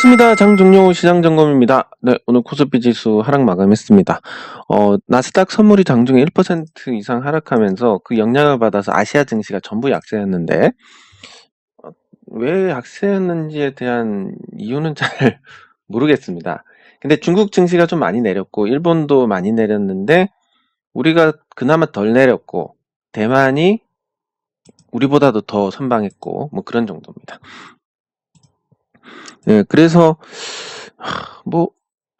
반갑습니다. 장종료 시장점검입니다. 네, 오늘 코스피 지수 하락 마감했습니다. 나스닥 선물이 장중에 1% 이상 하락하면서 그 영향을 받아서 아시아 증시가 전부 약세였는데, 왜 약세였는지에 대한 이유는 잘 모르겠습니다. 근데 중국 증시가 좀 많이 내렸고, 일본도 많이 내렸는데, 우리가 그나마 덜 내렸고, 대만이 우리보다도 더 선방했고, 뭐 그런 정도입니다. 네, 그래서 뭐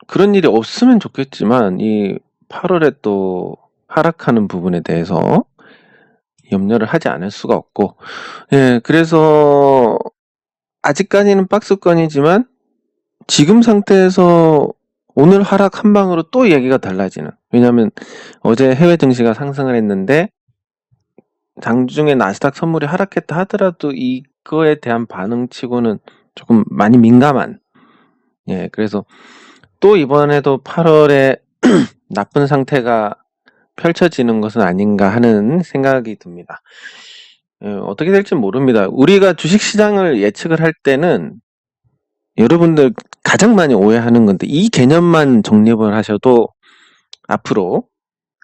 그런 일이 없으면 좋겠지만 이 8월에 또 하락하는 부분에 대해서 염려를 하지 않을 수가 없고, 예, 그래서 아직까지는 박스권이지만 지금 상태에서 오늘 하락 한 방으로 또 얘기가 달라지는, 왜냐하면 어제 해외 증시가 상승을 했는데 장중에 나스닥 선물이 하락했다 하더라도 이거에 대한 반응치고는 조금 많이 민감한, 예, 그래서 또 이번에도 8월에 나쁜 상태가 펼쳐지는 것은 아닌가 하는 생각이 듭니다. 어떻게 될지 모릅니다. 우리가 주식시장을 예측을 할 때는 여러분들 가장 많이 오해하는 건데, 이 개념만 정립을 하셔도 앞으로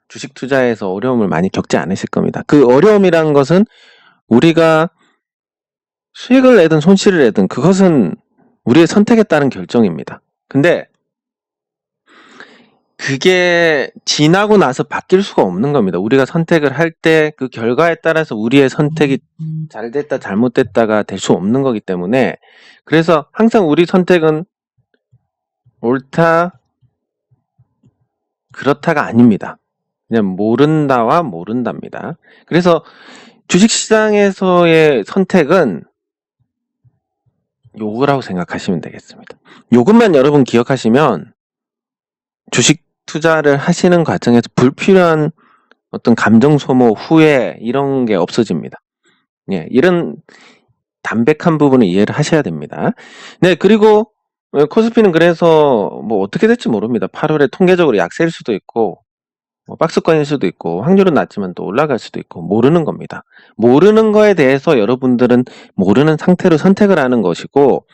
주식 투자에서 어려움을 많이 겪지 않으실 겁니다. 그 어려움이란 것은 우리가 수익을 내든 손실을 내든 그것은 우리의 선택에 따른 결정입니다. 근데 그게 지나고 나서 바뀔 수가 없는 겁니다. 우리가 선택을 할 때 그 결과에 따라서 우리의 선택이 잘 됐다 잘못됐다가 될 수 없는 거기 때문에, 그래서 항상 우리 선택은 옳다 그렇다가 아닙니다. 그냥 모른다와 모른답니다. 그래서 주식시장에서의 선택은 요거라고 생각하시면 되겠습니다. 요것만 여러분 기억하시면 주식 투자를 하시는 과정에서 불필요한 어떤 감정 소모, 후회 이런 게 없어집니다. 예, 이런 담백한 부분을 이해를 하셔야 됩니다. 네, 그리고 코스피는 그래서 뭐 어떻게 될지 모릅니다. 8월에 통계적으로 약세일 수도 있고 박스권일 수도 있고 확률은 낮지만 또 올라갈 수도 있고 모르는 겁니다. 모르는 거에 대해서 여러분들은 모르는 상태로 선택을 하는 것이고,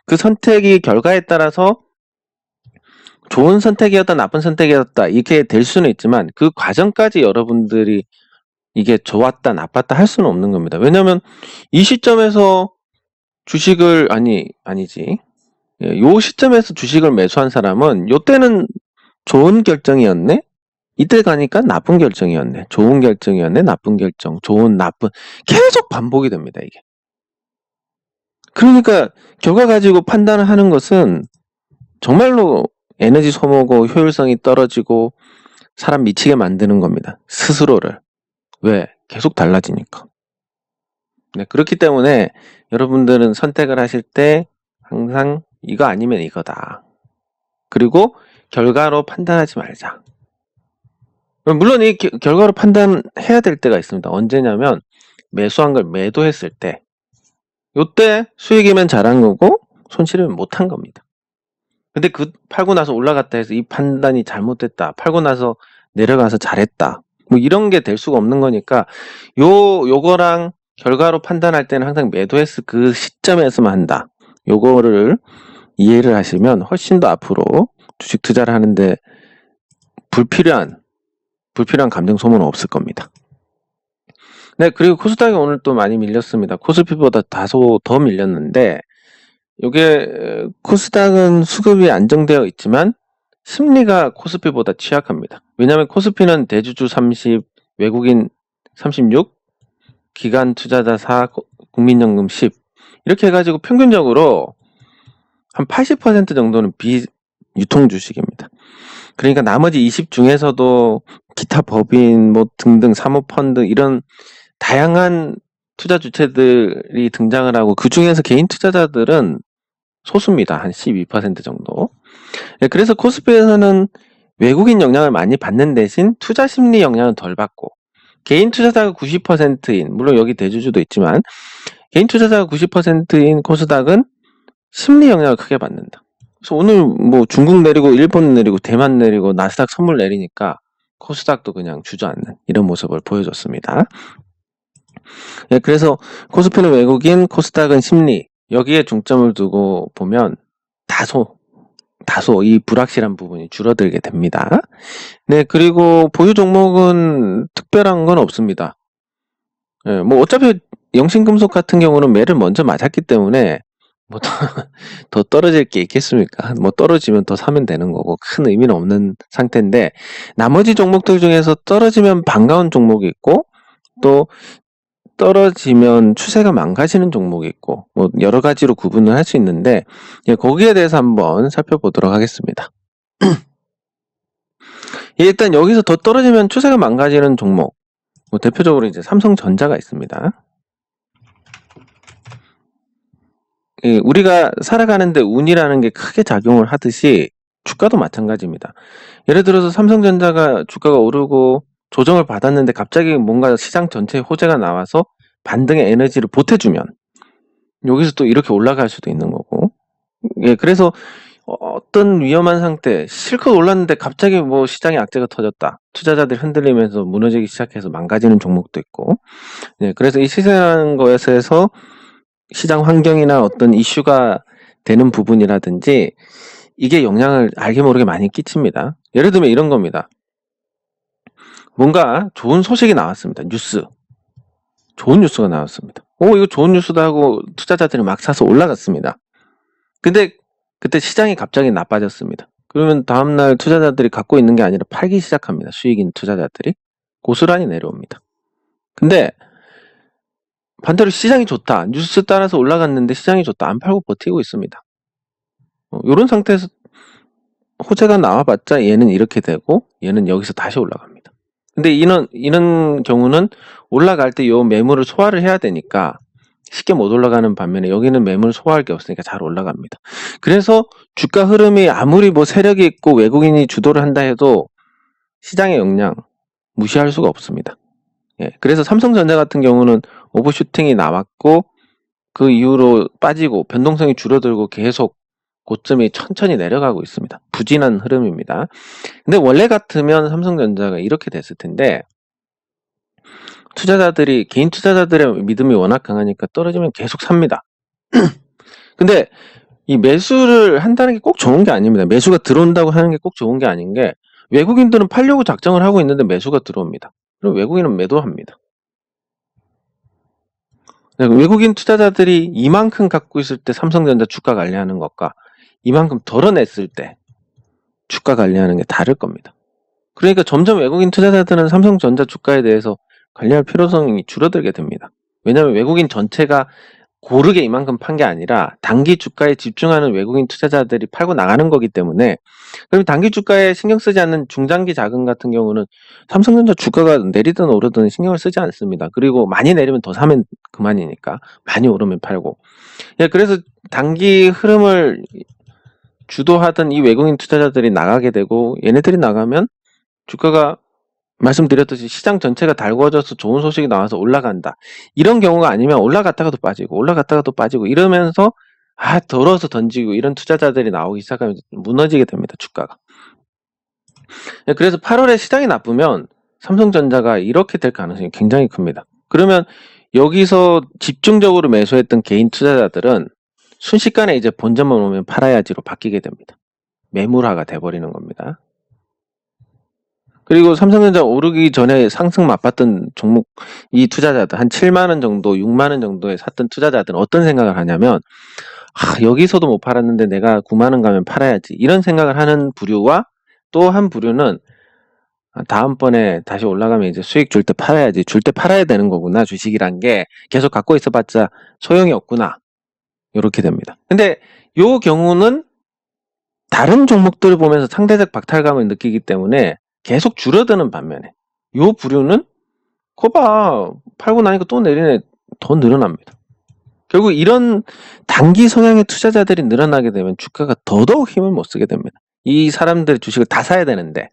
그 선택이 결과에 따라서 좋은 선택이었다 나쁜 선택이었다 이렇게 될 수는 있지만 그 과정까지 여러분들이 이게 좋았다 나빴다 할 수는 없는 겁니다. 왜냐하면 이 시점에서 주식을 아니지 요 시점에서 주식을 매수한 사람은 요때는 좋은 결정이었네, 이때 가니까 나쁜 결정이었네, 좋은 결정이었네, 나쁜 결정, 좋은 나쁜, 계속 반복이 됩니다. 이게 그러니까 결과 가지고 판단을 하는 것은 정말로 에너지 소모고 효율성이 떨어지고 사람 미치게 만드는 겁니다. 스스로를. 왜? 계속 달라지니까. 네, 그렇기 때문에 여러분들은 선택을 하실 때 항상 이거 아니면 이거다. 그리고 결과로 판단하지 말자. 물론 이 결과로 판단해야 될 때가 있습니다. 언제냐면 매수한 걸 매도했을 때, 요때 수익이면 잘한 거고 손실이면 못한 겁니다. 근데 그 팔고 나서 올라갔다 해서 이 판단이 잘못됐다, 팔고 나서 내려가서 잘했다, 뭐 이런 게 될 수가 없는 거니까 요거랑 결과로 판단할 때는 항상 매도했을 그 시점에서만 한다. 요거를 이해를 하시면 훨씬 더 앞으로 주식 투자를 하는데 불필요한 감정 소모는 없을 겁니다. 네, 그리고 코스닥이 오늘 또 많이 밀렸습니다. 코스피보다 다소 더 밀렸는데, 요게 코스닥은 수급이 안정되어 있지만 심리가 코스피보다 취약합니다. 왜냐하면 코스피는 대주주 30, 외국인 36, 기관 투자자 4, 국민연금 10 이렇게 해가지고 평균적으로 한 80% 정도는 비유통 주식입니다. 그러니까 나머지 20 중에서도 기타 법인 뭐 등등 사모펀드 이런 다양한 투자 주체들이 등장을 하고, 그 중에서 개인 투자자들은 소수입니다. 한 12% 정도. 네, 그래서 코스피에서는 외국인 영향을 많이 받는 대신 투자 심리 영향은 덜 받고, 개인 투자자가 90%인, 물론 여기 대주주도 있지만 개인 투자자가 90%인 코스닥은 심리 영향을 크게 받는다. 그래서 오늘 뭐 중국 내리고 일본 내리고 대만 내리고 나스닥 선물 내리니까 코스닥도 그냥 주저앉는 이런 모습을 보여줬습니다. 네, 그래서 코스피는 외국인, 코스닥은 심리, 여기에 중점을 두고 보면 다소 이 불확실한 부분이 줄어들게 됩니다. 네, 그리고 보유 종목은 특별한 건 없습니다. 예, 뭐 어차피 영신금속 같은 경우는 매를 먼저 맞았기 때문에 뭐 더 떨어질 게 있겠습니까? 뭐 떨어지면 더 사면 되는 거고 큰 의미는 없는 상태인데, 나머지 종목들 중에서 떨어지면 반가운 종목이 있고 또 떨어지면 추세가 망가지는 종목이 있고 뭐 여러 가지로 구분을 할 수 있는데, 예, 거기에 대해서 한번 살펴보도록 하겠습니다. 예, 일단 여기서 더 떨어지면 추세가 망가지는 종목, 뭐 대표적으로 이제 삼성전자가 있습니다. 예, 우리가 살아가는데 운이라는 게 크게 작용을 하듯이 주가도 마찬가지입니다. 예를 들어서 삼성전자가 주가가 오르고 조정을 받았는데 갑자기 뭔가 시장 전체에 호재가 나와서 반등의 에너지를 보태주면 여기서 또 이렇게 올라갈 수도 있는 거고, 예, 그래서 어떤 위험한 상태, 실컷 올랐는데 갑자기 뭐 시장에 악재가 터졌다, 투자자들이 흔들리면서 무너지기 시작해서 망가지는 종목도 있고, 예, 그래서 이 시세라는 것에서 시장 환경이나 어떤 이슈가 되는 부분이라든지 이게 영향을 알게 모르게 많이 끼칩니다. 예를 들면 이런 겁니다. 뭔가 좋은 소식이 나왔습니다. 좋은 뉴스가 나왔습니다. 이거 좋은 뉴스다 하고 투자자들이 막 사서 올라갔습니다. 근데 그때 시장이 갑자기 나빠졌습니다. 그러면 다음날 투자자들이 갖고 있는 게 아니라 팔기 시작합니다. 수익인 투자자들이 고스란히 내려옵니다. 근데 반대로 시장이 좋다, 뉴스 따라서 올라갔는데 시장이 좋다, 안 팔고 버티고 있습니다. 이런 상태에서 호재가 나와봤자 얘는 이렇게 되고 얘는 여기서 다시 올라갑니다. 근데 이런 경우는 올라갈 때 요 매물을 소화를 해야 되니까 쉽게 못 올라가는 반면에 여기는 매물 소화할 게 없으니까 잘 올라갑니다. 그래서 주가 흐름이 아무리 뭐 세력이 있고 외국인이 주도를 한다 해도 시장의 영향 무시할 수가 없습니다. 예, 그래서 삼성전자 같은 경우는 오버슈팅이 나왔고 그 이후로 빠지고 변동성이 줄어들고 계속 고점이 천천히 내려가고 있습니다. 부진한 흐름입니다. 근데 원래 같으면 삼성전자가 이렇게 됐을 텐데, 개인 투자자들의 믿음이 워낙 강하니까 떨어지면 계속 삽니다. 근데 이 매수를 한다는 게 꼭 좋은 게 아닙니다. 매수가 들어온다고 하는 게 꼭 좋은 게 아닌 게, 외국인들은 팔려고 작정을 하고 있는데 매수가 들어옵니다. 그럼 외국인은 매도합니다. 외국인 투자자들이 이만큼 갖고 있을 때 삼성전자 주가 관리하는 것과 이만큼 덜어냈을 때 주가 관리하는 게 다를 겁니다. 그러니까 점점 외국인 투자자들은 삼성전자 주가에 대해서 관리할 필요성이 줄어들게 됩니다. 왜냐하면 외국인 전체가 고르게 이만큼 판 게 아니라 단기 주가에 집중하는 외국인 투자자들이 팔고 나가는 거기 때문에, 그럼 단기 주가에 신경 쓰지 않는 중장기 자금 같은 경우는 삼성전자 주가가 내리든 오르든 신경을 쓰지 않습니다. 그리고 많이 내리면 더 사면 그만이니까 많이 오르면 팔고. 예, 그래서 단기 흐름을 주도하던 이 외국인 투자자들이 나가게 되고, 얘네들이 나가면 주가가 말씀드렸듯이 시장 전체가 달궈져서 좋은 소식이 나와서 올라간다, 이런 경우가 아니면 올라갔다가도 빠지고 이러면서 더러워서 던지고 이런 투자자들이 나오기 시작하면 무너지게 됩니다, 주가가. 그래서 8월에 시장이 나쁘면 삼성전자가 이렇게 될 가능성이 굉장히 큽니다. 그러면 여기서 집중적으로 매수했던 개인 투자자들은 순식간에 이제 본전만 오면 팔아야지로 바뀌게 됩니다. 매물화가 돼버리는 겁니다. 그리고 삼성전자 오르기 전에 상승 맛봤던 종목, 이 투자자들 한 7만원 정도 6만원 정도에 샀던 투자자들은 어떤 생각을 하냐면, 여기서도 못 팔았는데 내가 9만원 가면 팔아야지, 이런 생각을 하는 부류와, 또 한 부류는 다음번에 다시 올라가면 이제 수익 줄 때 팔아야지, 줄 때 팔아야 되는 거구나, 주식이란 게 계속 갖고 있어봤자 소용이 없구나, 이렇게 됩니다. 근데 요 경우는 다른 종목들을 보면서 상대적 박탈감을 느끼기 때문에 계속 줄어드는 반면에, 요 부류는 거봐 팔고 나니까 또 내리네, 더 늘어납니다. 결국 이런 단기 성향의 투자자들이 늘어나게 되면 주가가 더더욱 힘을 못 쓰게 됩니다. 이 사람들의 주식을 다 사야 되는데,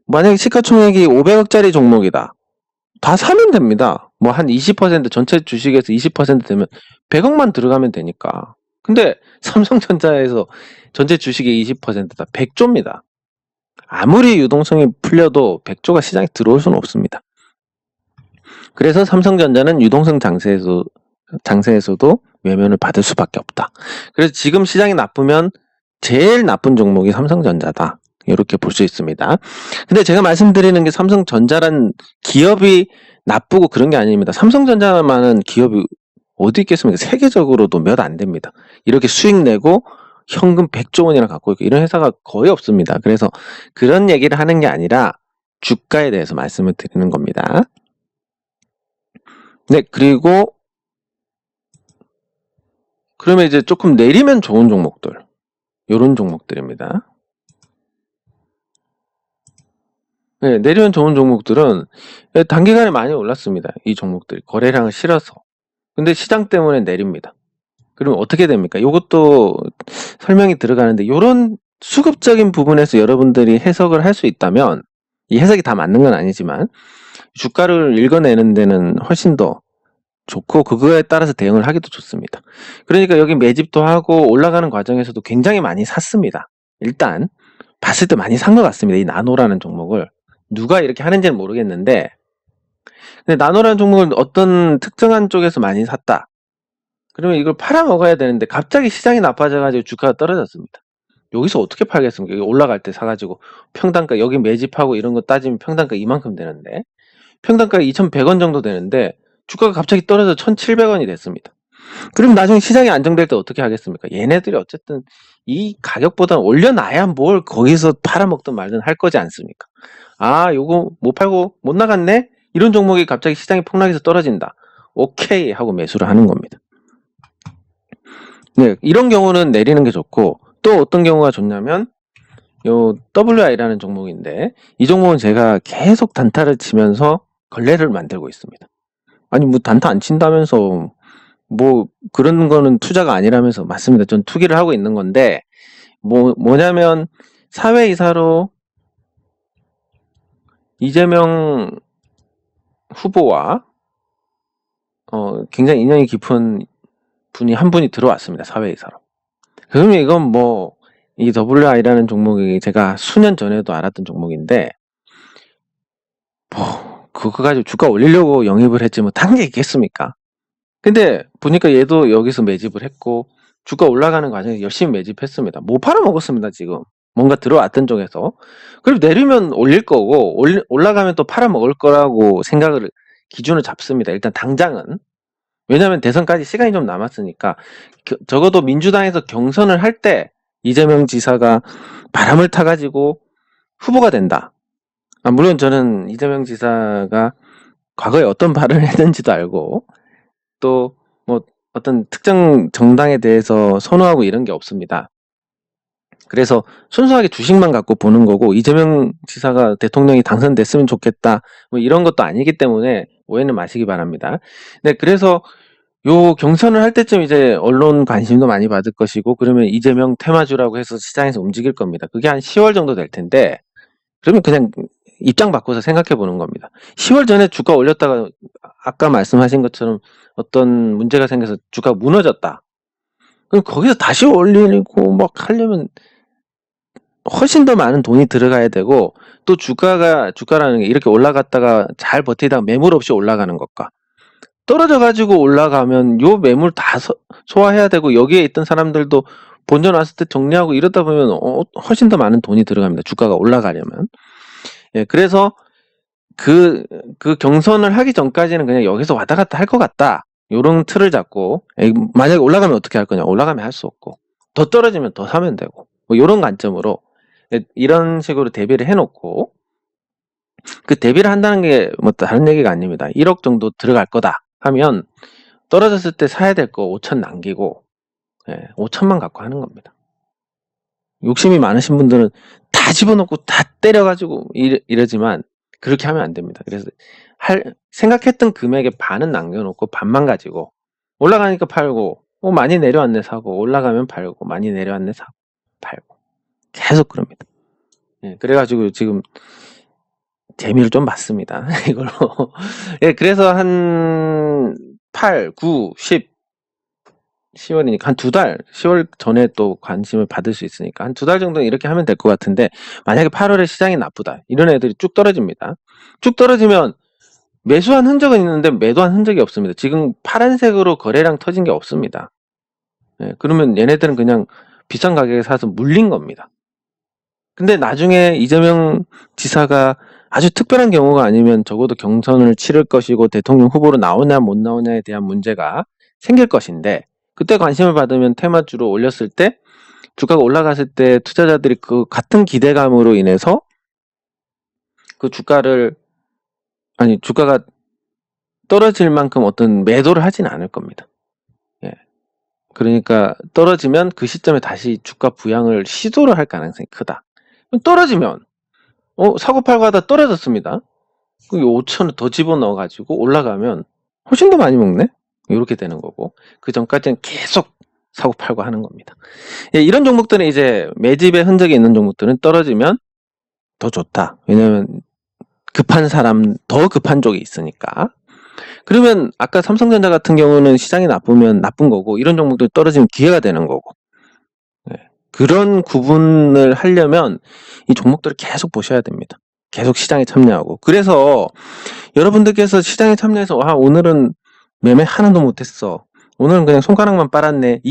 만약에 시가총액이 500억짜리 종목이다, 다 사면 됩니다. 뭐 한 20% 전체 주식에서 20% 되면 100억만 들어가면 되니까. 근데 삼성전자에서 전체 주식의 20%다 100조입니다. 아무리 유동성이 풀려도 100조가 시장에 들어올 수는 없습니다. 그래서 삼성전자는 유동성 장세에서도 외면을 받을 수밖에 없다. 그래서 지금 시장이 나쁘면 제일 나쁜 종목이 삼성전자다. 이렇게 볼 수 있습니다. 근데 제가 말씀드리는 게 삼성전자란 기업이 나쁘고 그런 게 아닙니다. 삼성전자만은 기업이 어디 있겠습니까? 세계적으로도 몇 안 됩니다. 이렇게 수익 내고 현금 100조 원이나 갖고 있고 이런 회사가 거의 없습니다. 그래서 그런 얘기를 하는 게 아니라 주가에 대해서 말씀을 드리는 겁니다. 네, 그리고 그러면 이제 조금 내리면 좋은 종목들, 요런 종목들입니다. 네, 내리면 좋은 종목들은 단기간에 많이 올랐습니다. 이 종목들이 거래량을 실어서. 근데 시장 때문에 내립니다. 그럼 어떻게 됩니까? 이것도 설명이 들어가는데 요런 수급적인 부분에서 여러분들이 해석을 할 수 있다면, 이 해석이 다 맞는 건 아니지만 주가를 읽어내는 데는 훨씬 더 좋고 그거에 따라서 대응을 하기도 좋습니다. 그러니까 여기 매집도 하고 올라가는 과정에서도 굉장히 많이 샀습니다. 일단 봤을 때 많이 산 것 같습니다. 이 나노라는 종목을. 누가 이렇게 하는지는 모르겠는데, 근데 나노라는 종목을 어떤 특정한 쪽에서 많이 샀다. 그러면 이걸 팔아먹어야 되는데 갑자기 시장이 나빠져가지고 주가가 떨어졌습니다. 여기서 어떻게 팔겠습니까? 여기 올라갈 때 사가지고 평단가 여기 매집하고 이런 거 따지면 평단가 이만큼 되는데, 평단가가 2,100원 정도 되는데 주가가 갑자기 떨어져 1,700원이 됐습니다. 그럼 나중에 시장이 안정될 때 어떻게 하겠습니까? 얘네들이 어쨌든 이 가격보다 올려놔야 뭘 거기서 팔아먹든 말든 할 거지 않습니까? 아, 요거 못 팔고 못 나갔네? 이런 종목이 갑자기 시장이 폭락해서 떨어진다. 오케이 하고 매수를 하는 겁니다. 네, 이런 경우는 내리는 게 좋고, 또 어떤 경우가 좋냐면 요 WI라는 종목인데, 이 종목은 제가 계속 단타를 치면서 걸레를 만들고 있습니다. 아니 뭐 단타 안 친다면서 뭐 그런 거는 투자가 아니라면서. 맞습니다. 전 투기를 하고 있는 건데, 뭐냐면 사회이사로 이재명 후보와 굉장히 인연이 깊은 분이 한 분이 들어왔습니다. 사회이사로. 그러면 이건 뭐 이 WI라는 종목이 제가 수년 전에도 알았던 종목인데, 뭐 그거 가지고 주가 올리려고 영입을 했지 뭐 다른 게 있겠습니까? 근데 보니까 얘도 여기서 매집을 했고 주가 올라가는 과정에서 열심히 매집했습니다. 못 팔아먹었습니다. 지금 뭔가 들어왔던 쪽에서. 그리고 내리면 올릴 거고 올라가면 또 팔아먹을 거라고 생각을 기준을 잡습니다. 일단 당장은. 왜냐하면 대선까지 시간이 좀 남았으니까. 적어도 민주당에서 경선을 할 때 이재명 지사가 바람을 타가지고 후보가 된다. 물론 저는 이재명 지사가 과거에 어떤 발언을 했는지도 알고, 또 뭐 어떤 특정 정당에 대해서 선호하고 이런 게 없습니다. 그래서 순수하게 주식만 갖고 보는 거고, 이재명 지사가 대통령이 당선됐으면 좋겠다 뭐 이런 것도 아니기 때문에 오해는 마시기 바랍니다. 네, 그래서 요 경선을 할 때쯤 이제 언론 관심도 많이 받을 것이고, 그러면 이재명 테마주라고 해서 시장에서 움직일 겁니다. 그게 한 10월 정도 될 텐데, 그러면 그냥 입장 바꿔서 생각해 보는 겁니다. 10월 전에 주가 올렸다가 아까 말씀하신 것처럼 어떤 문제가 생겨서 주가가 무너졌다. 그럼 거기서 다시 올리고 막 하려면 훨씬 더 많은 돈이 들어가야 되고, 또 주가라는 게 이렇게 올라갔다가 잘 버티다가 매물 없이 올라가는 것과 떨어져가지고 올라가면 요 매물 다 소화해야 되고, 여기에 있던 사람들도 본전 왔을 때 정리하고 이러다 보면 훨씬 더 많은 돈이 들어갑니다. 주가가 올라가려면. 예, 그래서 그 경선을 하기 전까지는 그냥 여기서 왔다 갔다 할 것 같다. 요런 틀을 잡고, 만약에 올라가면 어떻게 할 거냐. 올라가면 할 수 없고, 더 떨어지면 더 사면 되고, 뭐 요런 관점으로 이런 식으로 대비를 해놓고, 그 대비를 한다는 게 뭐 다른 얘기가 아닙니다. 1억 정도 들어갈 거다 하면 떨어졌을 때 사야 될 거 5천 남기고, 5천만 갖고 하는 겁니다. 욕심이 많으신 분들은 다 집어넣고 다 때려가지고 이러지만 그렇게 하면 안 됩니다. 그래서 생각했던 금액의 반은 남겨놓고 반만 가지고, 올라가니까 팔고, 많이 내려왔네 사고, 올라가면 팔고, 많이 내려왔네 사고, 팔고, 계속 그럽니다. 그래가지고 지금 재미를 좀 봤습니다. 이걸로. 그래서 한 8, 9, 10, 10월이니까 한 2달, 10월 전에 또 관심을 받을 수 있으니까 한 2달 정도는 이렇게 하면 될 것 같은데, 만약에 8월에 시장이 나쁘다. 이런 애들이 쭉 떨어집니다. 쭉 떨어지면 매수한 흔적은 있는데 매도한 흔적이 없습니다. 지금 파란색으로 거래량 터진 게 없습니다. 그러면 얘네들은 그냥 비싼 가격에 사서 물린 겁니다. 근데 나중에 이재명 지사가 아주 특별한 경우가 아니면 적어도 경선을 치를 것이고 대통령 후보로 나오냐 못 나오냐에 대한 문제가 생길 것인데, 그때 관심을 받으면 테마주로 올렸을 때 주가가 올라갔을 때 투자자들이 그 같은 기대감으로 인해서 그 주가가 떨어질 만큼 어떤 매도를 하진 않을 겁니다. 예. 그러니까 떨어지면 그 시점에 다시 주가 부양을 시도를 할 가능성이 크다. 떨어지면 사고팔고 하다 떨어졌습니다. 그게 5천원 더 집어넣어가지고 올라가면 훨씬 더 많이 먹네? 이렇게 되는 거고, 그 전까지는 계속 사고팔고 하는 겁니다. 예, 이런 종목들은 이제 매집의 흔적이 있는 종목들은 떨어지면 더 좋다. 왜냐면 급한 사람, 더 급한 쪽이 있으니까. 그러면 아까 삼성전자 같은 경우는 시장이 나쁘면 나쁜 거고, 이런 종목들이 떨어지면 기회가 되는 거고. 예, 그런 구분을 하려면 이 종목들을 계속 보셔야 됩니다. 계속 시장에 참여하고. 그래서 여러분들께서 시장에 참여해서 오늘은 매매 하나도 못했어, 오늘은 그냥 손가락만 빨았네,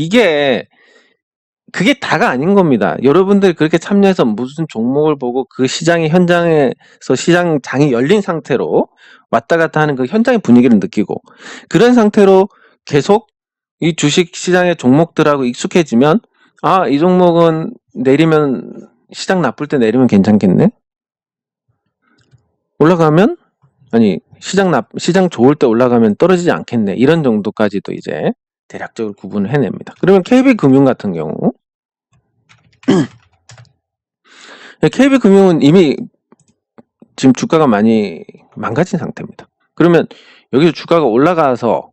그게 다가 아닌 겁니다. 여러분들 그렇게 참여해서 무슨 종목을 보고 그 시장의 현장에서 시장장이 열린 상태로 왔다 갔다 하는 그 현장의 분위기를 느끼고, 그런 상태로 계속 이 주식 시장의 종목들하고 익숙해지면, 이 종목은 내리면, 시장 나쁠 때 내리면 괜찮겠네? 올라가면, 시장 좋을 때 올라가면 떨어지지 않겠네. 이런 정도까지도 이제 대략적으로 구분을 해냅니다. 그러면 KB금융 같은 경우, KB금융은 이미 지금 주가가 많이 망가진 상태입니다. 그러면 여기서 주가가 올라가서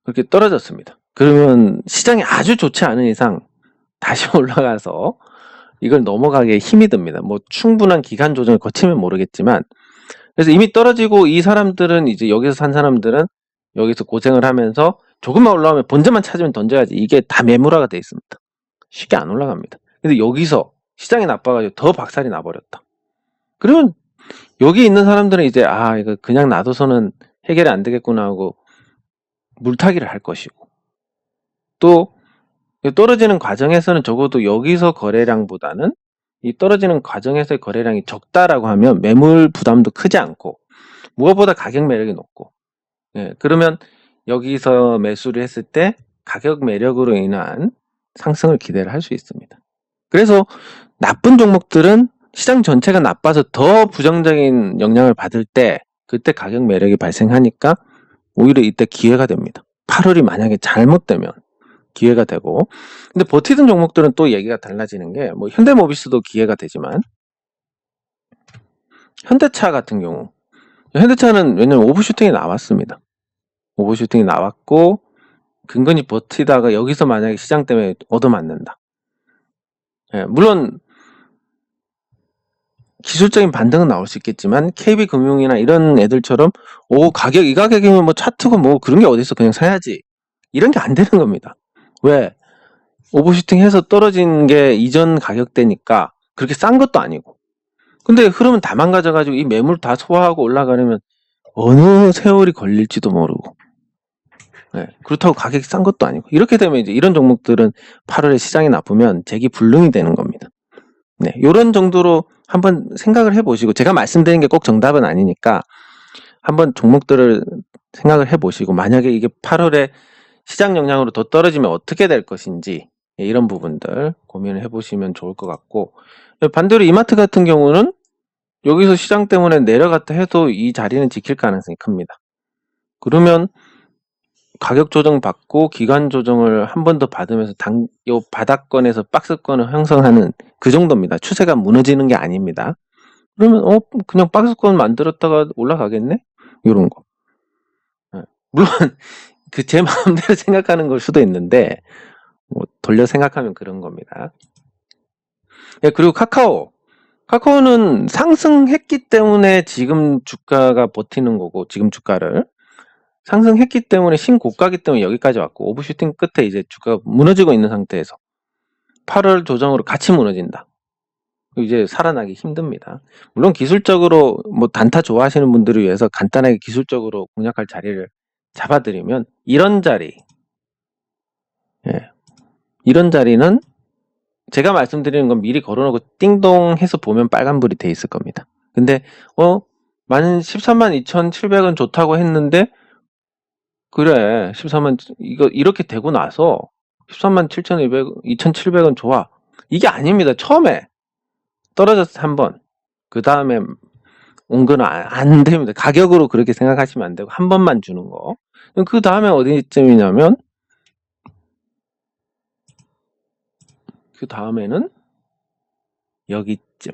그렇게 떨어졌습니다. 그러면 시장이 아주 좋지 않은 이상 다시 올라가서 이걸 넘어가기에 힘이 듭니다. 뭐 충분한 기간 조정을 거치면 모르겠지만, 그래서 이미 떨어지고 이 사람들은 이제 여기서 산 사람들은 여기서 고생을 하면서 조금만 올라오면 본전만 찾으면 던져야지, 이게 다 매물화가 돼 있습니다. 쉽게 안 올라갑니다. 근데 여기서 시장이 나빠가지고 더 박살이 나버렸다. 그러면 여기 있는 사람들은 이제 이거 그냥 놔둬서는 해결이 안 되겠구나 하고 물타기를 할 것이고, 또 떨어지는 과정에서는 적어도 여기서 거래량보다는 이 떨어지는 과정에서의 거래량이 적다라고 하면 매물 부담도 크지 않고 무엇보다 가격 매력이 높고, 그러면 여기서 매수를 했을 때 가격 매력으로 인한 상승을 기대를 할 수 있습니다. 그래서 나쁜 종목들은 시장 전체가 나빠서 더 부정적인 영향을 받을 때, 그때 가격 매력이 발생하니까 오히려 이때 기회가 됩니다. 8월이 만약에 잘못되면 기회가 되고, 근데 버티던 종목들은 또 얘기가 달라지는 게, 뭐 현대모비스도 기회가 되지만, 현대차 같은 경우, 현대차는 왜냐면 오버슈팅이 나왔습니다. 오버슈팅이 나왔고 근근히 버티다가 여기서 만약에 시장 때문에 얻어맞는다, 물론 기술적인 반등은 나올 수 있겠지만 KB금융이나 이런 애들처럼 이 가격이면 뭐 차트고 뭐 그런 게 어딨어, 그냥 사야지, 이런 게 안 되는 겁니다. 왜? 오버슈팅 해서 떨어진 게 이전 가격대니까 그렇게 싼 것도 아니고, 근데 흐름은 다 망가져가지고 이 매물 다 소화하고 올라가려면 어느 세월이 걸릴지도 모르고, 그렇다고 가격이 싼 것도 아니고, 이렇게 되면 이제 이런 종목들은 8월에 시장이 나쁘면 재기불능이 되는 겁니다. 이런 정도로 한번 생각을 해보시고, 제가 말씀드린 게 꼭 정답은 아니니까 한번 종목들을 생각을 해보시고, 만약에 이게 8월에 시장 영향으로 더 떨어지면 어떻게 될 것인지, 이런 부분들 고민을 해보시면 좋을 것 같고, 반대로 이마트 같은 경우는 여기서 시장 때문에 내려갔다 해도 이 자리는 지킬 가능성이 큽니다. 그러면 가격 조정 받고 기간 조정을 한 번 더 받으면서 요 바닥권에서 박스권을 형성하는 그 정도입니다. 추세가 무너지는 게 아닙니다. 그러면 그냥 박스권 만들었다가 올라가겠네? 이런 거. 물론 제 마음대로 생각하는 걸 수도 있는데, 돌려 생각하면 그런 겁니다. 그리고 카카오는 상승했기 때문에 지금 주가가 버티는 거고, 지금 주가를 상승했기 때문에 신고가기 때문에 여기까지 왔고, 오버슈팅 끝에 이제 주가가 무너지고 있는 상태에서 8월 조정으로 같이 무너진다, 이제 살아나기 힘듭니다. 물론 기술적으로 뭐 단타 좋아하시는 분들을 위해서 간단하게 기술적으로 공략할 자리를 잡아드리면, 이런 자리, 이런 자리는 제가 말씀드리는 건 미리 걸어놓고 띵동 해서 보면 빨간불이 돼 있을 겁니다. 근데 132,700원 좋다고 했는데 그래 13만 이거 이렇게 되고 나서 137,200원 좋아 이게 아닙니다. 처음에 떨어졌을 때 한번 그 다음에 온 건 안 됩니다. 가격으로 그렇게 생각하시면 안 되고 한 번만 주는 거. 그 다음에 어디쯤이냐면 그 다음에는 여기쯤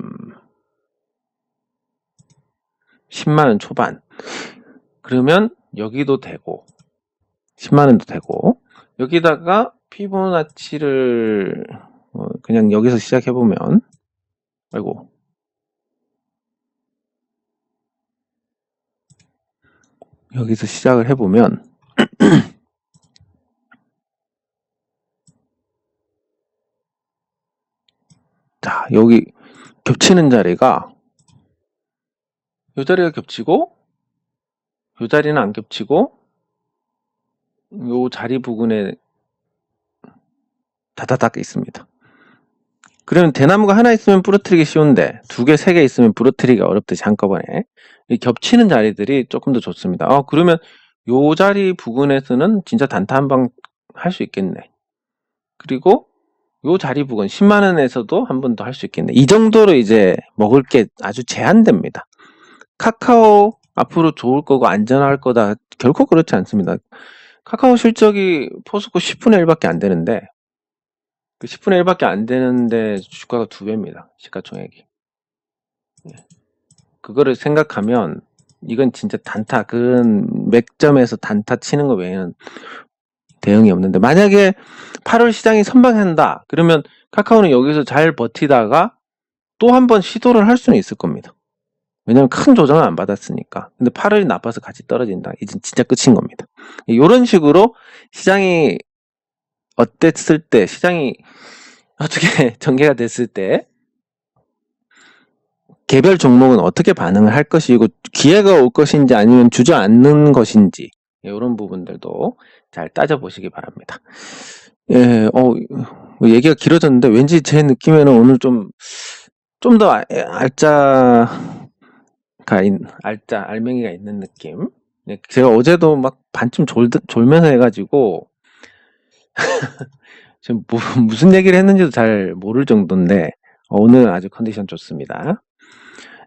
10만원 초반 그러면 여기도 되고 10만원도 되고 여기다가 피보나치를 그냥 여기서 시작해보면 아이고 여기서 시작을 해보면 자 여기 겹치는 자리가 이 자리가 겹치고 이 자리는 안 겹치고 이 자리 부근에 다다닥 있습니다. 그러면 대나무가 하나 있으면 부러뜨리기 쉬운데 2개, 3개 있으면 부러뜨리기 어렵듯이 한꺼번에 이 겹치는 자리들이 조금 더 좋습니다. 그러면 이 자리 부근에서는 진짜 단타 한 방 할 수 있겠네. 그리고 이 자리 부근 10만원에서도 한 번 더 할 수 있겠네. 이 정도로 이제 먹을 게 아주 제한됩니다. 카카오 앞으로 좋을 거고 안전할 거다. 결코 그렇지 않습니다. 카카오 실적이 포스코 10분의 1밖에 안 되는데 그 10분의 1밖에 안 되는데 주가가 2배입니다. 시가총액이. 그거를 생각하면 이건 진짜 단타, 그런 맥점에서 단타 치는 거 외에는 대응이 없는데 만약에 8월 시장이 선방한다. 그러면 카카오는 여기서 잘 버티다가 또 한 번 시도를 할 수는 있을 겁니다. 왜냐면 큰 조정을 안 받았으니까. 근데 8월이 나빠서 같이 떨어진다. 이제 진짜 끝인 겁니다. 이런 식으로 시장이 어땠을 때, 시장이 어떻게 전개가 됐을 때 개별 종목은 어떻게 반응을 할 것이고 기회가 올 것인지 아니면 주저앉는 것인지 이런 부분들도 잘 따져보시기 바랍니다. 예, 얘기가 길어졌는데 왠지 제 느낌에는 오늘 좀 더 알맹이가 있는 느낌. 네, 제가 어제도 막 반쯤 졸면서 해가지고 지금 무슨 얘기를 했는지도 잘 모를 정도인데 오늘 아주 컨디션 좋습니다.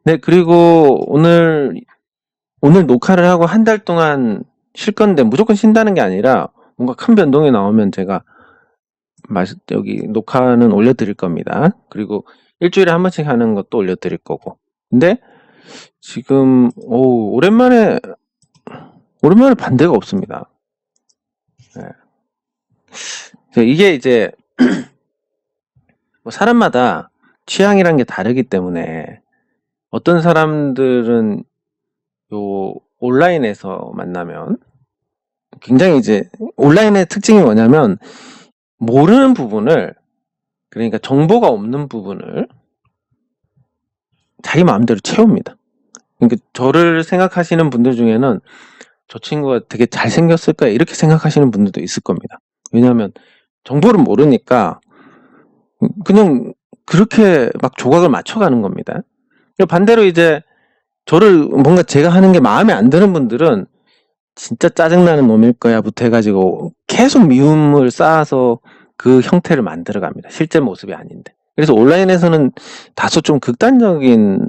네, 그리고 오늘 녹화를 하고 한 달 동안 쉴 건데 무조건 쉰다는 게 아니라 뭔가 큰 변동이 나오면 제가 여기 녹화는 올려드릴 겁니다. 그리고 일주일에 한 번씩 하는 것도 올려드릴 거고. 근데 지금 오랜만에 반대가 없습니다. 네. 이게 이제 뭐 사람마다 취향이란 게 다르기 때문에 어떤 사람들은 요 온라인에서 만나면 굉장히 이제 온라인의 특징이 뭐냐면 모르는 부분을 그러니까 정보가 없는 부분을 자기 마음대로 채웁니다. 그러니까 저를 생각하시는 분들 중에는 저 친구가 되게 잘생겼을 거야 이렇게 생각하시는 분들도 있을 겁니다. 왜냐하면 정보를 모르니까 그냥 그렇게 막 조각을 맞춰가는 겁니다. 반대로 이제 저를 뭔가 제가 하는 게 마음에 안 드는 분들은 진짜 짜증나는 놈일 거야 부터 해가지고 계속 미움을 쌓아서 그 형태를 만들어 갑니다. 실제 모습이 아닌데. 그래서 온라인에서는 다소 좀 극단적인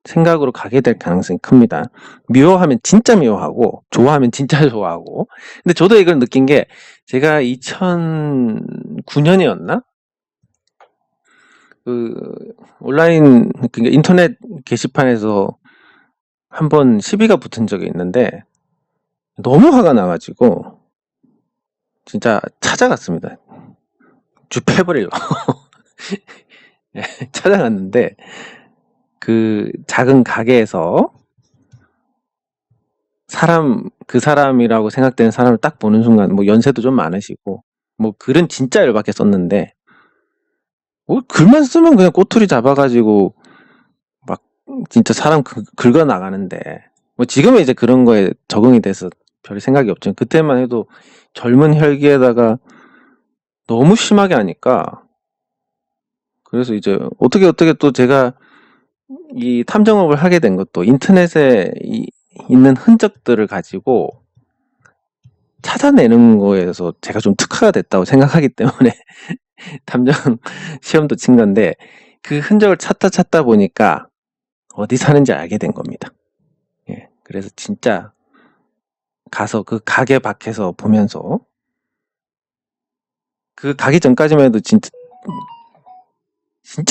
생각으로 가게 될 가능성이 큽니다. 미워하면 진짜 미워하고 좋아하면 진짜 좋아하고. 근데 저도 이걸 느낀 게 제가 2009년이었나? 그 온라인 그러니까 인터넷 게시판에서 한번 시비가 붙은 적이 있는데 너무 화가 나가지고 진짜 찾아갔습니다. 줍해버리려고 찾아갔는데 그 작은 가게에서 그 사람이라고 생각되는 사람을 딱 보는 순간 뭐 연세도 좀 많으시고 뭐 글은 진짜 열받게 썼는데 글만 쓰면 그냥 꼬투리 잡아가지고 막 진짜 사람 긁어 나가는데 뭐 지금은 이제 그런 거에 적응이 돼서 별 생각이 없죠. 그때만 해도 젊은 혈기에다가 너무 심하게 하니까 그래서 이제 어떻게 또 제가 이 탐정업을 하게 된 것도 인터넷에 있는 흔적들을 가지고 찾아내는 거에서 제가 좀 특화가 됐다고 생각하기 때문에 탐정 시험도 친 건데 그 흔적을 찾다 보니까 어디 사는지 알게 된 겁니다. 예, 그래서 진짜 가서 그 가게 밖에서 보면서 그 가기 전까지만 해도 진짜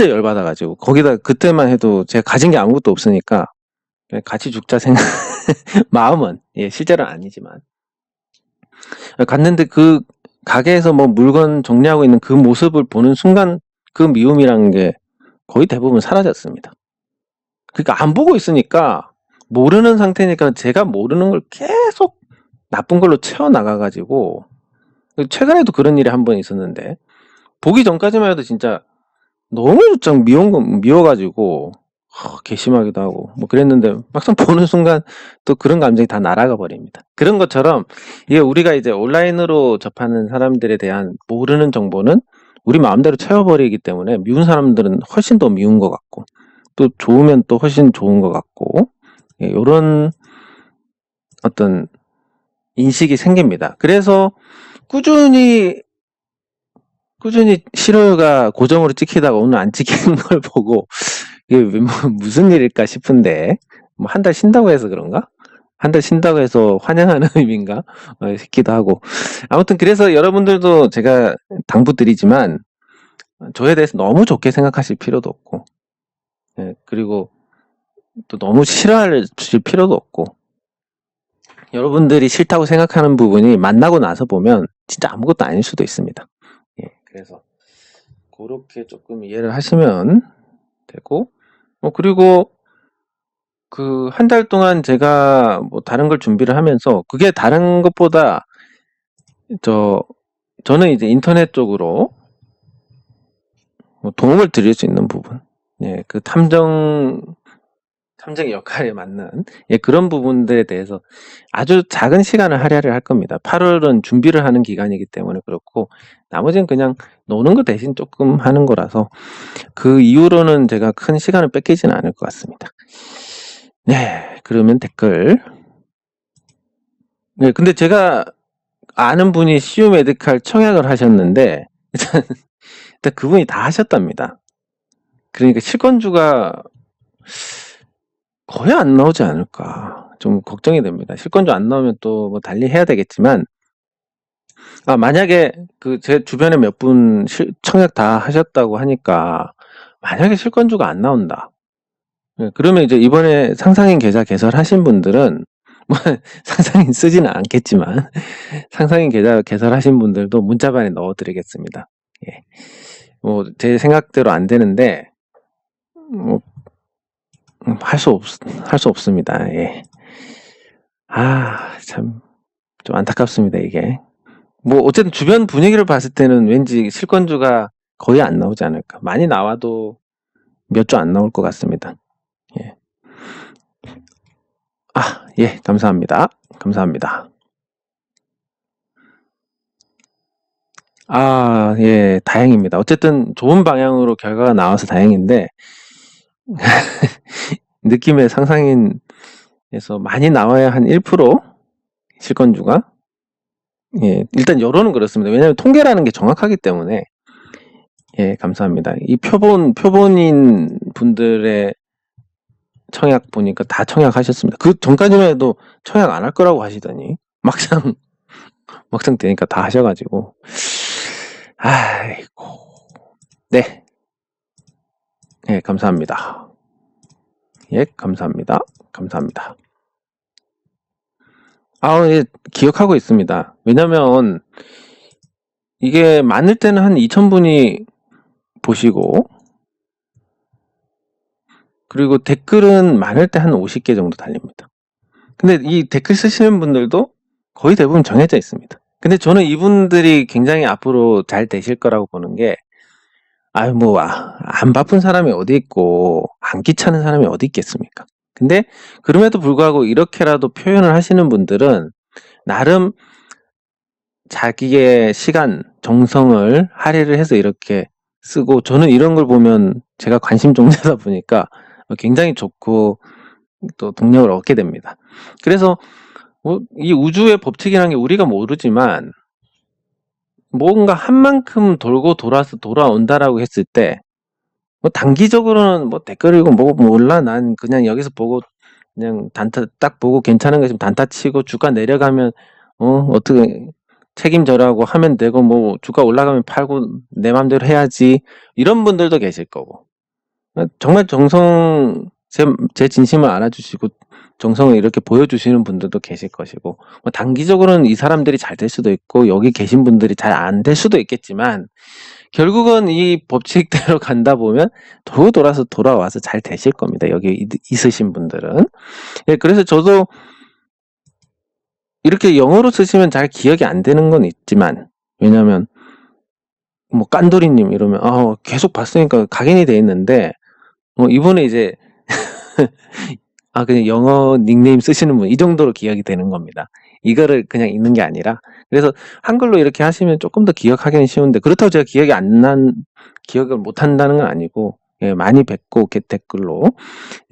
열받아가지고 거기다 그때만 해도 제가 가진 게 아무것도 없으니까 그냥 같이 죽자 생각 마음은 실제로는 아니지만 갔는데 그 가게에서 뭐 물건 정리하고 있는 그 모습을 보는 순간 그 미움이라는 게 거의 대부분 사라졌습니다. 그러니까 안 보고 있으니까 모르는 상태니까 제가 모르는 걸 계속 나쁜 걸로 채워나가가지고 최근에도 그런 일이 한 번 있었는데 보기 전까지만 해도 진짜 너무 좀 미워가지고 괘씸하기도 하고 뭐 그랬는데 막상 보는 순간 또 그런 감정이 다 날아가 버립니다. 그런 것처럼 이게 우리가 이제 온라인으로 접하는 사람들에 대한 모르는 정보는 우리 마음대로 채워버리기 때문에 미운 사람들은 훨씬 더 미운 것 같고 또 좋으면 또 훨씬 좋은 것 같고 이런 어떤 인식이 생깁니다. 그래서 꾸준히 싫어요가 고정으로 찍히다가 오늘 안 찍히는 걸 보고 이게 무슨 일일까 싶은데 뭐 한 달 쉰다고 해서 그런가? 한 달 쉰다고 해서 환영하는 의미인가? 싶기도 하고 아무튼 그래서 여러분들도 제가 당부드리지만 저에 대해서 너무 좋게 생각하실 필요도 없고 그리고 또 너무 싫어하실 필요도 없고 여러분들이 싫다고 생각하는 부분이 만나고 나서 보면 진짜 아무것도 아닐 수도 있습니다. 그래서 그렇게 조금 이해를 하시면 되고 그리고 그 한 달 동안 제가 뭐 다른 걸 준비를 하면서 그게 다른 것보다 저는 이제 인터넷 쪽으로 뭐 도움을 드릴 수 있는 부분 그 탐정의 역할에 맞는 그런 부분들에 대해서 아주 작은 시간을 할애를 할 겁니다. 8월은 준비를 하는 기간이기 때문에 그렇고 나머지는 그냥 노는 거 대신 조금 하는 거라서 그 이후로는 제가 큰 시간을 뺏기지는 않을 것 같습니다. 네, 그러면 댓글. 네, 근데 제가 아는 분이 CU 메디칼 청약을 하셨는데 일단 그분이 다 하셨답니다. 그러니까 실권주가 거의 안 나오지 않을까 좀 걱정이 됩니다. 실권주 안 나오면 또 뭐 달리 해야 되겠지만 만약에 그 제 주변에 몇 분 청약 다 하셨다고 하니까 만약에 실권주가 안 나온다. 그러면 이제 이번에 상상인 계좌 개설하신 분들은 뭐 상상인 쓰지는 않겠지만 상상인 계좌 개설하신 분들도 문자방에 넣어드리겠습니다. 뭐 제 생각대로 안 되는데 뭐 할 수 없습니다. 참 좀 안타깝습니다. 이게 뭐 어쨌든 주변 분위기를 봤을 때는 왠지 실권주가 거의 안 나오지 않을까. 많이 나와도 몇 주 안 나올 것 같습니다. 감사합니다. 감사합니다. 다행입니다. 어쨌든 좋은 방향으로 결과가 나와서 다행인데 느낌의 상상인에서 많이 나와야 한 1% 실권주가 일단 여론은 그렇습니다. 왜냐하면 통계라는 게 정확하기 때문에 감사합니다. 이 표본인 분들의 청약 보니까 다 청약하셨습니다. 그 전까지만 해도 청약 안 할 거라고 하시더니 막상 되니까 다 하셔가지고 아이고 네 감사합니다. 감사합니다. 감사합니다. 기억하고 있습니다. 왜냐면 이게 많을 때는 한 2,000분이 보시고 그리고 댓글은 많을 때 한 50개 정도 달립니다. 근데 이 댓글 쓰시는 분들도 거의 대부분 정해져 있습니다. 근데 저는 이분들이 굉장히 앞으로 잘 되실 거라고 보는 게 안 바쁜 사람이 어디 있고 안 귀찮은 사람이 어디 있겠습니까? 근데 그럼에도 불구하고 이렇게라도 표현을 하시는 분들은 나름 자기의 시간, 정성을 할애를 해서 이렇게 쓰고, 저는 이런 걸 보면 제가 관심 종자다 보니까 굉장히 좋고 또 동력을 얻게 됩니다. 그래서 이 우주의 법칙이라는 게 우리가 모르지만 뭔가 한 만큼 돌고 돌아서 돌아온다라고 했을 때 단기적으로는 댓글 읽고 몰라, 난 그냥 여기서 보고 그냥 단타 딱 보고 괜찮은 거 있으면 단타 치고 주가 내려가면 어떻게 책임져라고 하면 되고, 주가 올라가면 팔고 내 맘대로 해야지, 이런 분들도 계실 거고, 정말 제 진심을 알아주시고 정성을 이렇게 보여주시는 분들도 계실 것이고, 단기적으로는 이 사람들이 잘 될 수도 있고 여기 계신 분들이 잘 안 될 수도 있겠지만, 결국은 이 법칙대로 간다 보면 돌고 돌아서 돌아와서 잘 되실 겁니다. 여기 있으신 분들은. 예, 그래서 저도 이렇게 영어로 쓰시면 잘 기억이 안 되는 건 있지만, 왜냐면 깐돌이님 이러면 계속 봤으니까 각인이 돼 있는데, 이번에 이제 그냥 영어 닉네임 쓰시는 분, 이 정도로 기억이 되는 겁니다. 이거를 그냥 읽는 게 아니라. 그래서 한글로 이렇게 하시면 조금 더 기억하기는 쉬운데, 그렇다고 제가 기억을 못 한다는 건 아니고, 예, 많이 뵙고 댓글로.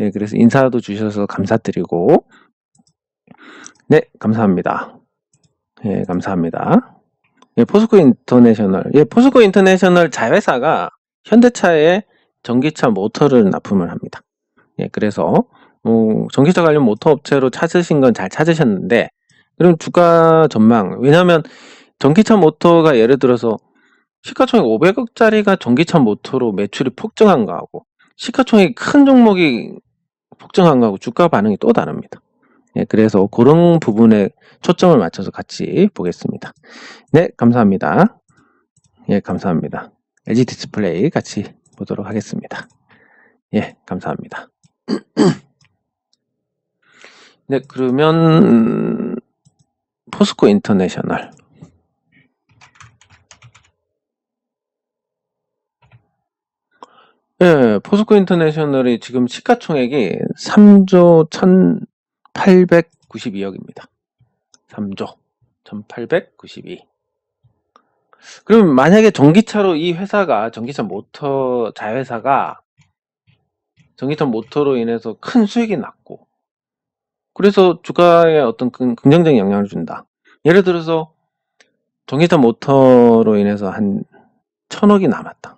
예, 그래서 인사도 주셔서 감사드리고. 네, 감사합니다. 예, 감사합니다. 예, 포스코 인터내셔널 자회사가 현대차에 전기차 모터를 납품을 합니다. 예, 그래서 전기차 관련 모터 업체로 찾으신 건 잘 찾으셨는데, 그럼 주가 전망, 왜냐면 전기차 모터가 예를 들어서 시가총액 500억짜리가 전기차 모터로 매출이 폭증한 거하고, 시가총액 큰 종목이 폭증한 거하고 주가 반응이 또 다릅니다. 예, 그래서 그런 부분에 초점을 맞춰서 같이 보겠습니다. 네, 감사합니다. 예, 감사합니다. LG 디스플레이 같이 보도록 하겠습니다. 예, 감사합니다. 네, 그러면 포스코 인터내셔널. 예, 포스코 인터내셔널이 지금 시가총액이 3조 1892억입니다. 3조 1892. 그럼 만약에 전기차 모터 자회사가 전기차 모터로 인해서 큰 수익이 났고, 그래서 주가에 어떤 긍정적인 영향을 준다. 예를 들어서 전기차 모터로 인해서 한 1000억이 남았다.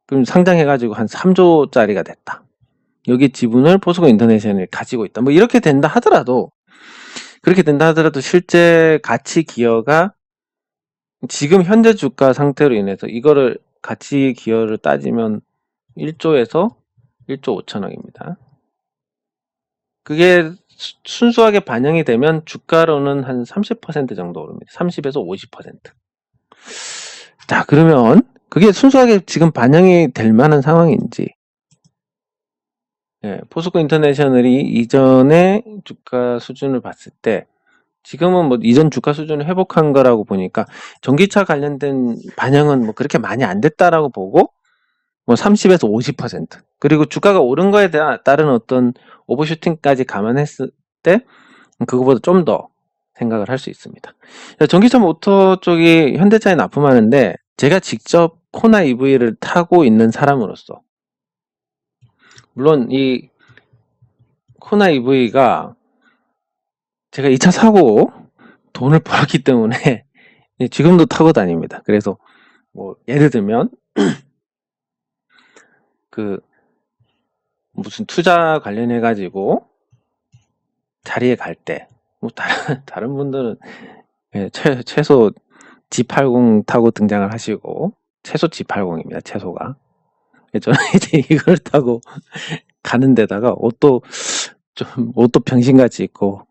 그럼 상장해가지고 한 3조짜리가 됐다. 여기 지분을 포스코 인터내셔널이 가지고 있다. 이렇게 된다 하더라도, 실제 가치 기여가 지금 현재 주가 상태로 인해서 이거를 가치 기여를 따지면 1조에서 1조 5천억입니다. 그게 순수하게 반영이 되면 주가로는 한 30% 정도 오릅니다. 30에서 50%. 자, 그러면 그게 순수하게 지금 반영이 될 만한 상황인지, 예, 포스코 인터내셔널이 이전의 주가 수준을 봤을 때 지금은 이전 주가 수준을 회복한 거라고 보니까 전기차 관련된 반영은 그렇게 많이 안 됐다라고 보고, 30에서 50%. 그리고 주가가 오른 거에 따른 어떤 오버슈팅까지 감안했을 때 그거보다 좀 더 생각을 할 수 있습니다. 전기차 모터 쪽이 현대차에 납품하는데, 제가 직접 코나 EV를 타고 있는 사람으로서, 물론 이 코나 EV가 제가 이 차 사고 돈을 벌었기 때문에 지금도 타고 다닙니다. 그래서 예를 들면 무슨 투자 관련해 가지고 자리에 갈 때, 다른 분들은 최소 G80 타고 등장을 하시고, 최소 G80입니다. 최소가. 저는 이제 이걸 타고 가는 데다가 옷도 병신같이 입고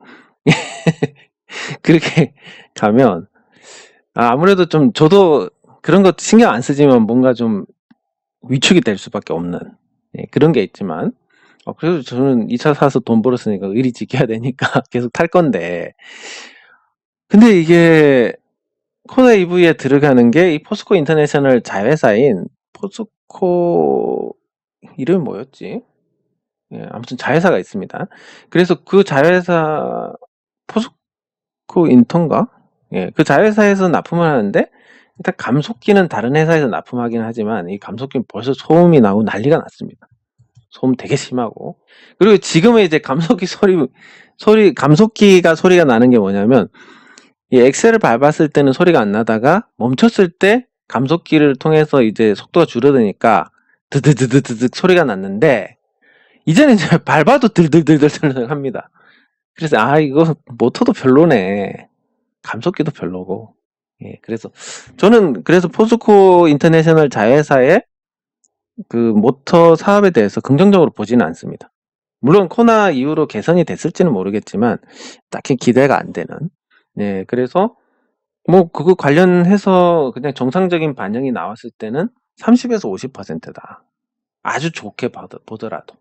그렇게 가면 아무래도 좀, 저도 그런 거 신경 안 쓰지만 뭔가 좀 위축이 될 수밖에 없는, 그런 게 있지만, 그래도 저는 이 차 사서 돈 벌었으니까 의리 지켜야 되니까 계속 탈 건데, 근데 이게 코나 EV에 들어가는 게 이 포스코 인터내셔널 자회사인 포스코, 이름이 뭐였지? 예, 아무튼 자회사가 있습니다. 그래서 그 자회사 포스코 인턴가? 예, 그 자회사에서 납품을 하는데 일단 감속기는 다른 회사에서 납품하긴 하지만 이 감속기는 벌써 소음이 나고 난리가 났습니다. 소음 되게 심하고. 그리고 지금은 이제 감속기 감속기가 소리가 나는 게 뭐냐면 이 엑셀을 밟았을 때는 소리가 안 나다가 멈췄을 때 감속기를 통해서 이제 속도가 줄어드니까 드드드드드득 소리가 났는데 이제는 이제 밟아도 들들들들 합니다. 그래서 이거 모터도 별로네. 감속기도 별로고. 예, 그래서 저는 포스코 인터내셔널 자회사의 그 모터 사업에 대해서 긍정적으로 보지는 않습니다. 물론 코로나 이후로 개선이 됐을지는 모르겠지만 딱히 기대가 안 되는. 예, 그래서 뭐 그거 관련해서 그냥 정상적인 반영이 나왔을 때는 30에서 50%다. 아주 좋게 보더라도.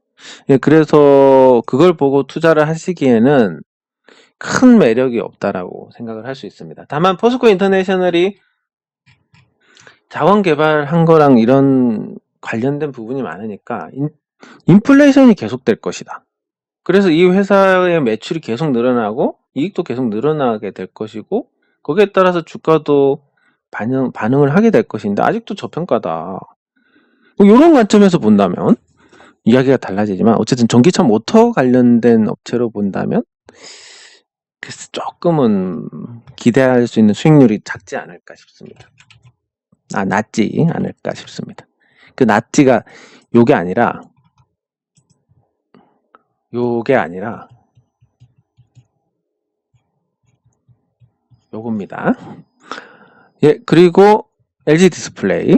예, 그래서 그걸 보고 투자를 하시기에는 큰 매력이 없다라고 생각을 할 수 있습니다. 다만 포스코 인터내셔널이 자원 개발한 거랑 이런 관련된 부분이 많으니까 인플레이션이 계속될 것이다. 그래서 이 회사의 매출이 계속 늘어나고 이익도 계속 늘어나게 될 것이고 거기에 따라서 주가도 반응을 하게 될 것인데 아직도 저평가다. 이런 관점에서 본다면 이야기가 달라지지만 어쨌든 전기차 모터 관련된 업체로 본다면 글쎄 조금은 기대할 수 있는 수익률이 작지 않을까 싶습니다. 낮지 않을까 싶습니다. 그 낮지가 요게 아니라 요겁니다. 예, 그리고 LG 디스플레이.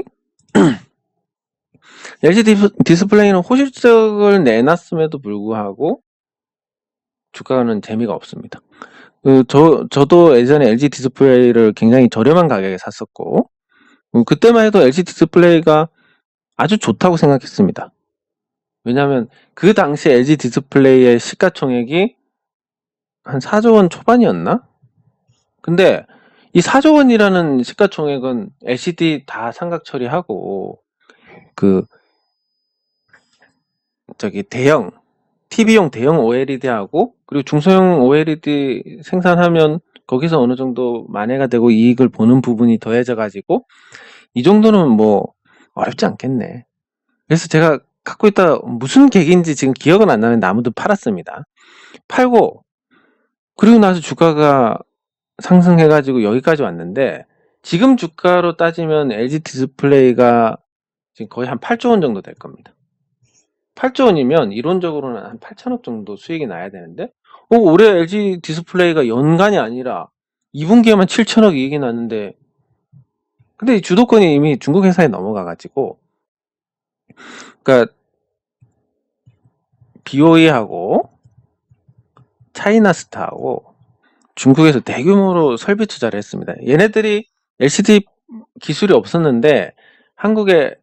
LG 디스플레이는 호실적을 내놨음에도 불구하고 주가는 재미가 없습니다. 저도 예전에 LG 디스플레이를 굉장히 저렴한 가격에 샀었고 그때만 해도 LG 디스플레이가 아주 좋다고 생각했습니다. 왜냐하면 그 당시 LG 디스플레이의 시가총액이 한 4조 원 초반이었나? 근데 이 4조 원이라는 시가총액은 LCD 다 삼각 처리하고 대형 TV용 대형 OLED하고 그리고 중소형 OLED 생산하면 거기서 어느 정도 만회가 되고 이익을 보는 부분이 더해져 가지고 이 정도는 뭐 어렵지 않겠네. 그래서 제가 갖고 있다 무슨 계기인지 지금 기억은 안 나는데 아무튼 팔았습니다. 팔고 그리고 나서 주가가 상승해 가지고 여기까지 왔는데 지금 주가로 따지면 LG 디스플레이가 지금 거의 한 8조 원 정도 될 겁니다. 8조 원이면 이론적으로는 한 8천억 정도 수익이 나야 되는데 올해 LG 디스플레이가 연간이 아니라 2분기에만 7천억 이익이 났는데 근데 이 주도권이 이미 중국 회사에 넘어가 가지고 그러니까 BOE하고 차이나스타하고 중국에서 대규모로 설비 투자를 했습니다. 얘네들이 LCD 기술이 없었는데 한국의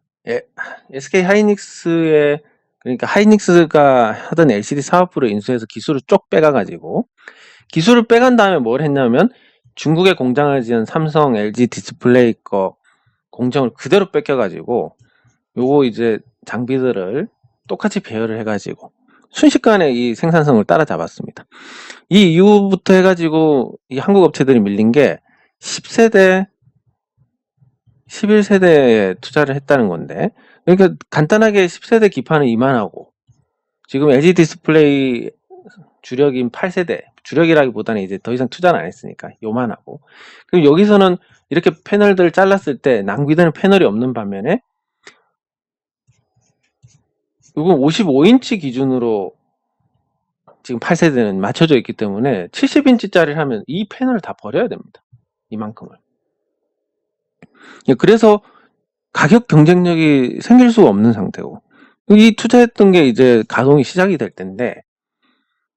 SK 하이닉스의 그러니까 하이닉스가 하던 LCD 사업부를 인수해서 기술을 쪽 빼가가지고 기술을 빼간 다음에 뭘 했냐면 중국에 공장을 지은 삼성, LG 디스플레이 거 공정을 그대로 뺏겨가지고 요거 이제 장비들을 똑같이 배열을 해가지고 순식간에 이 생산성을 따라잡았습니다. 이 이후부터 해가지고 이 한국 업체들이 밀린 게 10세대, 11세대에 투자를 했다는 건데 그러니까 간단하게 10세대 기판은 이만하고 지금 LG 디스플레이 주력인 8세대 주력이라기보다는 이제 더 이상 투자는 안 했으니까 요만하고 그리고 여기서는 이렇게 패널들을 잘랐을 때 낭비되는 패널이 없는 반면에 이건 55인치 기준으로 지금 8세대는 맞춰져 있기 때문에 70인치짜리를 하면 이 패널을 다 버려야 됩니다. 이만큼을. 그래서 가격 경쟁력이 생길 수가 없는 상태고 이 투자했던 게 이제 가동이 시작이 될 텐데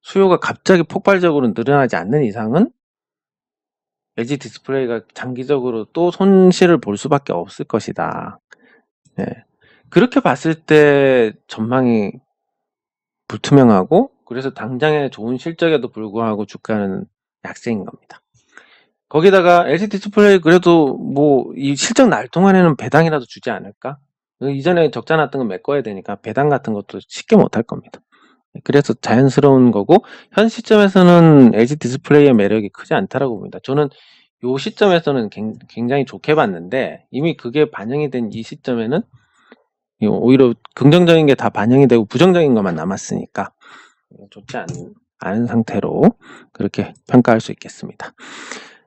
수요가 갑자기 폭발적으로 늘어나지 않는 이상은 LG 디스플레이가 장기적으로 또 손실을 볼 수밖에 없을 것이다. 예. 그렇게 봤을 때 전망이 불투명하고 그래서 당장의 좋은 실적에도 불구하고 주가는 약세인 겁니다. 거기다가 LG 디스플레이 그래도 뭐 이 실적 날 동안에는 배당이라도 주지 않을까? 이전에 적자 났던 건 메꿔야 되니까 배당 같은 것도 쉽게 못할 겁니다. 그래서 자연스러운 거고 현 시점에서는 LG 디스플레이의 매력이 크지 않다라고 봅니다. 저는 요 시점에서는 굉장히 좋게 봤는데 이미 그게 반영이 된 이 시점에는 오히려 긍정적인 게 다 반영이 되고 부정적인 것만 남았으니까 좋지 않은 상태로 그렇게 평가할 수 있겠습니다.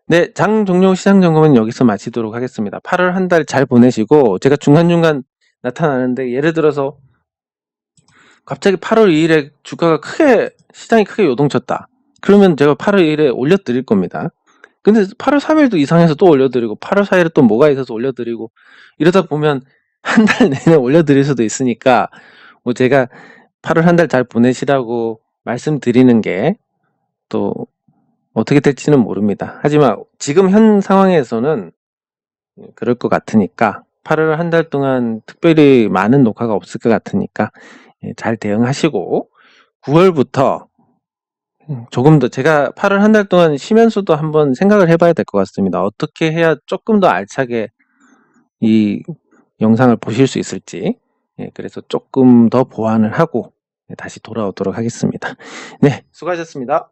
네, 장 종료 시장 점검은 여기서 마치도록 하겠습니다. 8월 한 달 잘 보내시고 제가 중간중간 나타나는데 예를 들어서 갑자기 8월 2일에 주가가 시장이 크게 요동쳤다. 그러면 제가 8월 2일에 올려드릴 겁니다. 근데 8월 3일도 이상해서 또 올려드리고 8월 4일에 또 뭐가 있어서 올려드리고 이러다 보면 한 달 내내 올려드릴 수도 있으니까 뭐 제가 8월 한 달 잘 보내시라고 말씀드리는 게 또 어떻게 될지는 모릅니다. 하지만 지금 현 상황에서는 그럴 것 같으니까 8월 한 달 동안 특별히 많은 녹화가 없을 것 같으니까 잘 대응하시고 9월부터 조금 더 제가 8월 한 달 동안 쉬면서도 한번 생각을 해봐야 될 것 같습니다. 어떻게 해야 조금 더 알차게 이 영상을 보실 수 있을지 그래서 조금 더 보완을 하고 다시 돌아오도록 하겠습니다. 네, 수고하셨습니다.